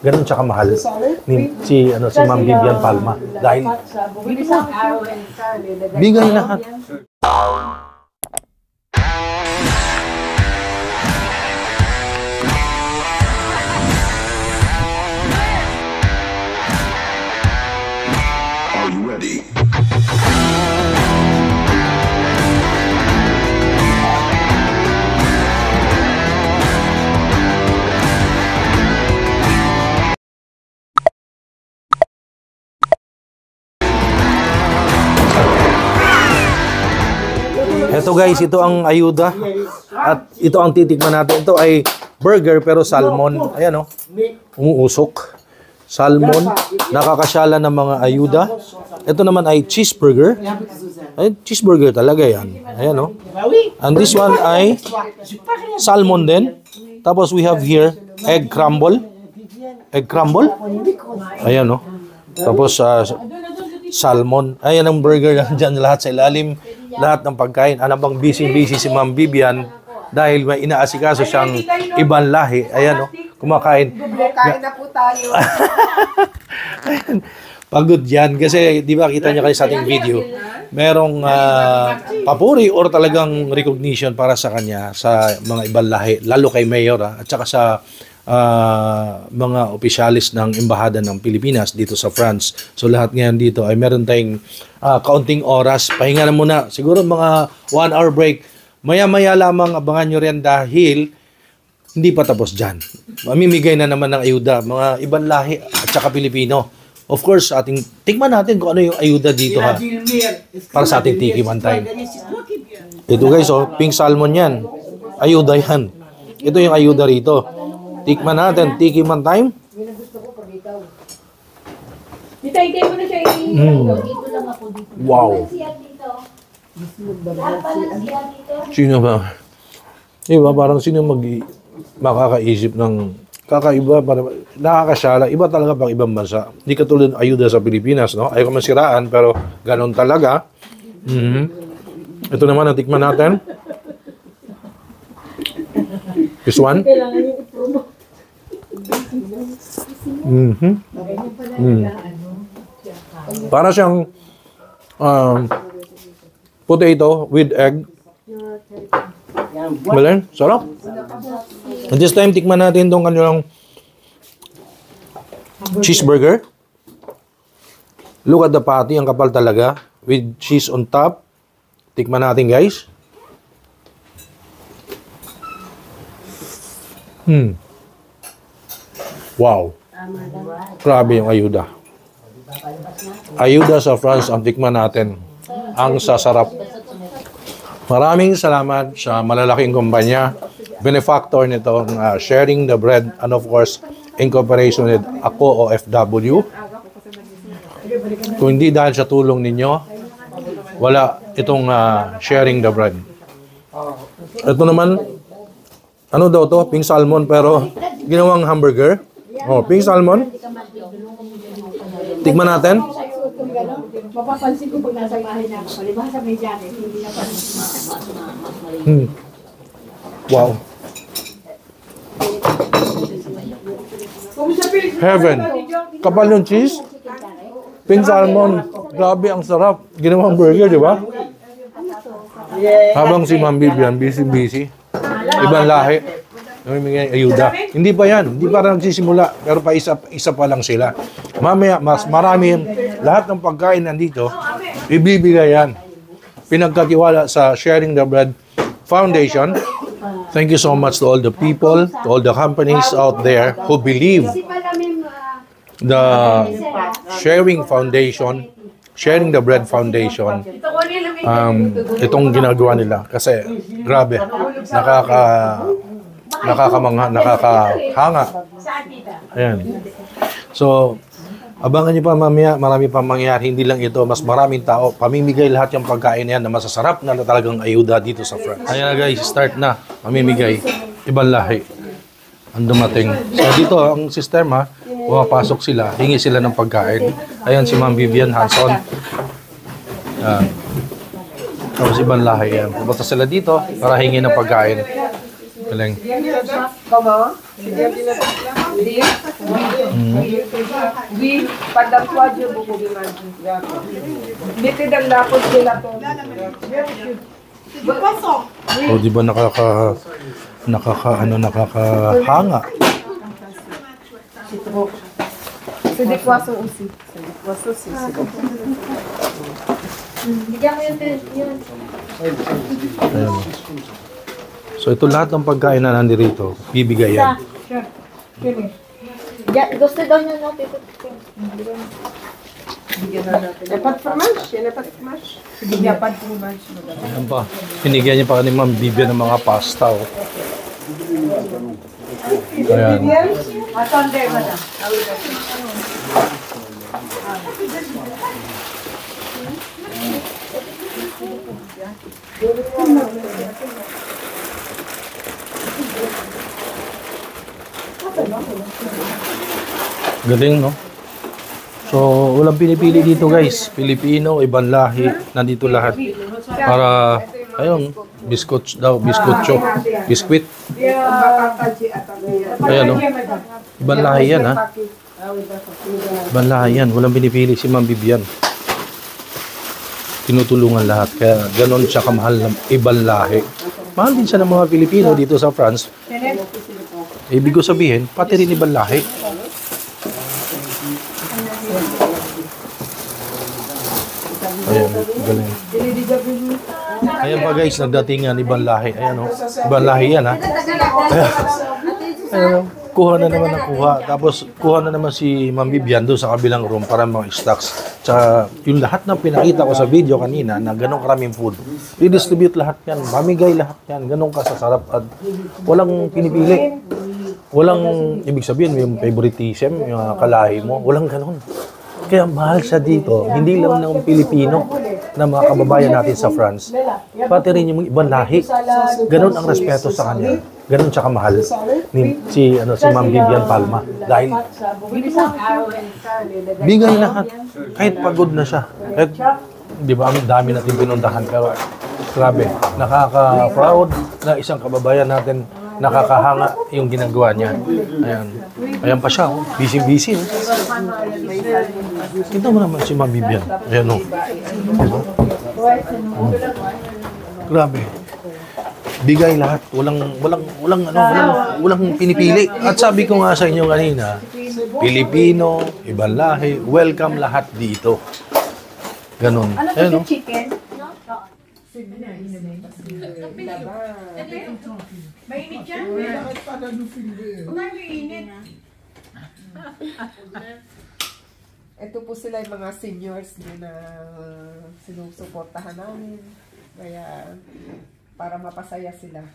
ganun siya kamahal ni si Ma'am Vivian Palma dahil bigay lahat. Are you ready? Ito guys, ito ang ayuda at ito ang titikman natin. Ito ay burger pero salmon. Ayan o, umuusok. Salmon, nakakasyala ng mga ayuda. Ito naman ay cheeseburger. Ay, cheeseburger talaga yan. Ayan o. And this one ay salmon din. Tapos we have here egg crumble. Egg crumble. Ayan o. Tapos salmon. Ayan ang burger dyan lahat sa ilalim. Lahat ng pagkain. Alam bang busy-busy si Ma'am Vivian dahil may inaasikaso siyang ibang lahi. Ayan o, kumakain. Kain na po tayo. Ayan, pagod yan. Kasi di ba kita niya kayo sa ating video, merong papuri or talagang recognition para sa kanya sa mga ibang lahi. Lalo kay Mayor at saka sa mga opisyalis ng Embahada ng Pilipinas dito sa France. So lahat ngayon dito ay meron tayong kaunting oras. Pahinga na muna. Siguro mga 1 hour break. Maya-maya lamang abangan nyo rin dahil hindi pa tapos dyan. Mamimigay na naman ng ayuda. Mga ibang lahi at saka Pilipino. Of course, tikman natin kung ano yung ayuda dito ha. Para sa ating tiki one time. Ito guys, pink salmon yan. Ayuda yan. Ito yung ayuda rito. Tikman natin, tiki man time. Itay mo na siya dito lang ako dito. Wow. Sino ba? Diba, parang sino makakaisip ng kakaiba, nakakasyala. Iba talaga pang ibang bansa. Hindi katulad ng ayuda sa Pilipinas, no? Ayaw ko masiraan, pero ganon talaga. Ito naman, natikman natin. This one. Para siyang potato with egg. Malin, sarap. At this time, tikman natin itong kanilang cheeseburger. Look at the patty, ang kapal talaga. With cheese on top. Tikman natin guys. Wow. Grabe yung ayuda. Ayuda sa France ang tikman natin. Ang sasarap. Maraming salamat sa malalaking kumpanya, benefactor nito, Sharing the Bread, and of course, in cooperation with Ako OFW. Kung hindi dahil sa tulong ninyo, wala itong Sharing the Bread. Ito naman, ano daw to? Pink salmon pero ginawang hamburger. Oh, pink salmon. Tikman natin. Mapapansin ko pag nasa bahay na ako. Palibasa may jacket, hindi na pa. Wow. Heaven. Kapal yung cheese. Pink salmon. Grabe, ang sarap. Ginawang burger, di ba? Habang si Ma'am Vivian, busy-busy. Ibang lahi. Namimigay ayuda. Hindi pa yan. Hindi pa nagsisimula. Pero pa isa pa lang sila. Mamaya, mas marami. Lahat ng pagkain nandito, ibibigay yan. Pinagkatiwala sa Sharing the Bread Foundation. Thank you so much to all the people, to all the companies out there who believe the Sharing Foundation, Sharing the Bread Foundation, itong ginagawa nila. Kasi, grabe, nakakamangha, nakakahanga. Ayan. So, abangan niyo pa mamaya, marami pa mangyayari. Hindi lang ito, mas maraming tao. Pamimigay lahat yung pagkain yan na masasarap na talagang ayuda dito sa France. Ayan na guys, start na. Pamimigay. Ibang lahi. Ang dumating. So dito, ang sistema, pumapasok sila, hingi sila ng pagkain. Ayan si Ma'am Vivian Hanson. Tapos ibang lahi yan. Pupunta sila dito para hingi ng pagkain. Galing. Comment? Oui, pendant 3 jours, vous pouvez manger. Mettez dans la congélateur. O, di ba nakakahanga? C'est des poissons aussi. C'est des poissons aussi. Ayan. So, ito lahat ng pagkain na nandito, bibigay yan. Gusto daw niya no, Tito. Il n'y a pas de fromage? Il n'y a pas de fromage? Il n'y a pas de fromage. Ayan pa. Pinigyan niya pa ni Ma'am Vivian ng mga pasta. Oh. Ayan. Attendez, madame. Galing, no? So, walang pinipili dito, guys. Pilipino, ibang lahi, nandito lahat. Para, ayun, biscuits daw, biscucho, biskuit. Ayan, no? Ibang lahi yan, ha? Ibang lahi yan. Walang pinipili si Ma'am Vivian. Tinutulungan lahat. Kaya ganon siya kamahal ng ibang lahi. Mahal din siya ng mga Pilipino dito sa France. Ibig ko sabihin, pati rin ibang lahi. Ayan, galing. Ayan pa guys, nagdatingan ibang lahi. Ayan o, ibang lahi yan ha. Ayan o, kuha na naman ang kuha. Tapos kuha na naman si Ma'am Vivian doon sa kabilang room para mga stocks. Tsaka yung lahat ng pinakita ko sa video kanina na ganong karaming food. Redistribute lahat yan, mamigay lahat yan. Ganong kasasarap at walang pinipili. Walang, ibig sabihin, yung favoritism, yung kalahi mo. Walang ganon. Kaya mahal siya dito, hindi lang ng Pilipino na mga kababayan natin sa France, pati rin yung ibang lahi. Ganon ang respeto sa kanya. Ganon siya kamahal ni si Ma'am Vivian Palma. Dahil bigay lahat. Kahit pagod na siya. Kahit, di ba, ang dami natin pinuntahan. Pero grabe, nakaka-proud na isang kababayan natin, nakakahanga yung ginagawa niya. Ayan. Ayan pa siya, oh. Busy-busy. Oh. Kita mo naman si Ma'am Vivian. Ayan, oh. Diba? Oh. Grabe. Bigay lahat. Walang pinipili. At sabi ko nga sa inyo kanina, Pilipino, ibang lahi, welcome lahat dito. Ganon. Ayan, oh. Chicken? Mainit yan? Mainit. Ito po sila yung mga seniors na sinusuportahan namin. Kaya para mapasaya sila.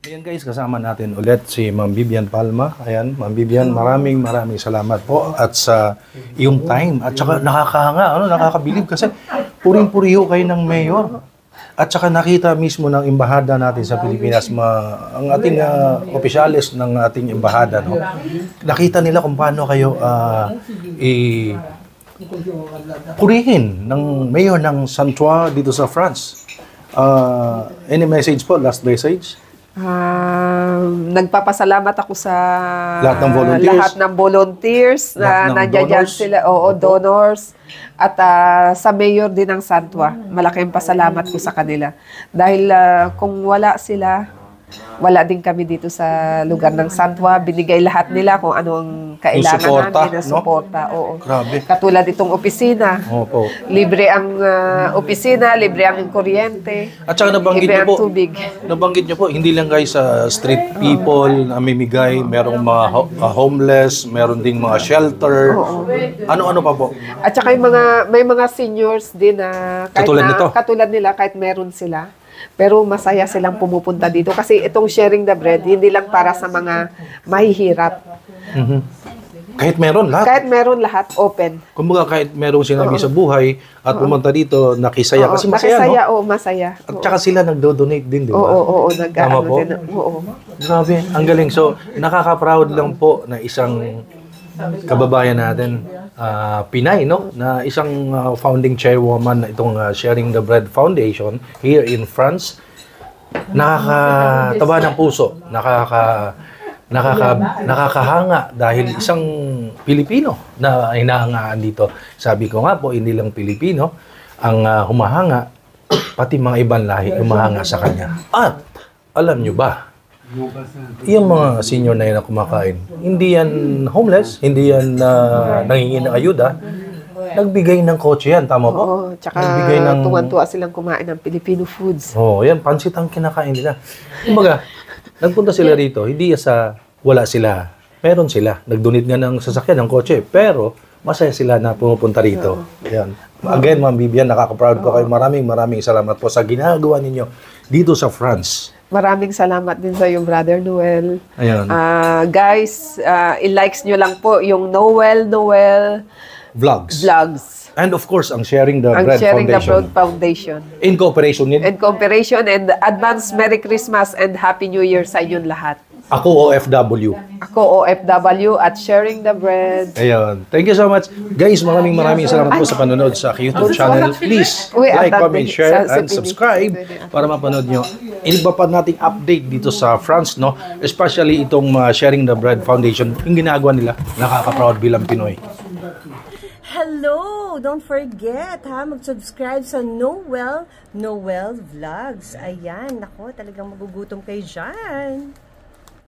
Ayan guys, kasama natin ulit si Ma'am Vivian Palma. Ayan, Ma'am Vivian, maraming salamat po at sa iyong time. At saka nakakahanga, nakakabilib kasi puring-puriho kayo ng mayor. At saka nakita mismo ng embahada natin sa Pilipinas, ang ating opisyalis ng ating embahada, no? Nakita nila kung paano kayo purihin ng mayor ng Santua dito sa France. Any message po, last message? Nagpapasalamat ako sa lahat ng volunteers na nandiyan sila, donors, at sa mayor din ng Santua. Malaking pasalamat ko sa kanila. Dahil kung wala sila, wala din kami dito sa lugar ng Santua. Binigay lahat nila kung ano ang kailangan namin na suporta. Oo. Grabe. Katulad itong opisina. Opo. Libre ang opisina, libre ang kuryente. At saka nabanggit libre niyo po, ang tubig. nabanggit niyo po, hindi lang guys sa street people na mimigay, merong mga homeless, meron ding mga shelter. Ano-ano pa po? At saka yung may mga seniors din na katulad nila kahit meron sila. Pero masaya silang pumupunta dito kasi itong sharing the bread hindi lang para sa mga mahihirap. Kahit meron lahat. Kahit meron lahat, open. Kumbaga kahit merong sinabi sa buhay at pumunta dito, nakisaya kasi masaya, nakisaya, no? masaya. At saka sila nagdo-donate din, di ba? Oo, Tama po? Grabe, ang galing. So, nakaka-proud lang po na isang kababayan natin, Pinay, no? Na isang founding chairwoman na itong Sharing the Bread Foundation here in France. nakakataba ng puso, nakakahanga dahil isang Pilipino na hinahangaan dito. Sabi ko nga po, hindi lang Pilipino ang humahanga, pati mga ibang lahi humahanga sa kanya. At alam nyo ba, yung mga senior na yun na kumakain, hindi yan homeless, hindi yan nangingi ng ayuda, nagbigay ng kotse yan, tama po? Oo, tsaka tuwan-tuwa silang kumain ng Filipino foods. Oo, yan, pansit ang kinakain nila. Kumbaga, nagpunta sila rito, hindi sa wala sila, meron sila. Nag-donate nga ng sasakyan, ng kotse, pero masaya sila na pumupunta rito. Yan. Again, Ma'am Vivian, nakaka-proud ko kayo. Maraming salamat po sa ginagawa ninyo dito sa France. Maraming salamat din sa yung Brother Noel. Ayan. Guys, i-likes nyo lang po yung Noel Vlogs. And of course, ang Sharing the Bread Sharing the Foundation. Bread Foundation. In cooperation with In cooperation and advance Merry Christmas and Happy New Year sa inyong lahat. Ako, OFW. Ako, OFW at Sharing the Bread. Ayun. Thank you so much. Guys, maraming salamat po sa panonood sa aking YouTube channel. Please, like, comment, share, and subscribe para mapanood nyo. Iba pa nating update dito sa France, no? Especially itong Sharing the Bread Foundation. Yung ginagawa nila, nakaka-proud bilang Pinoy. Hello! Don't forget, mag-subscribe sa Noel Vlogs. Ayan, nako, talagang magugutom kayo dyan.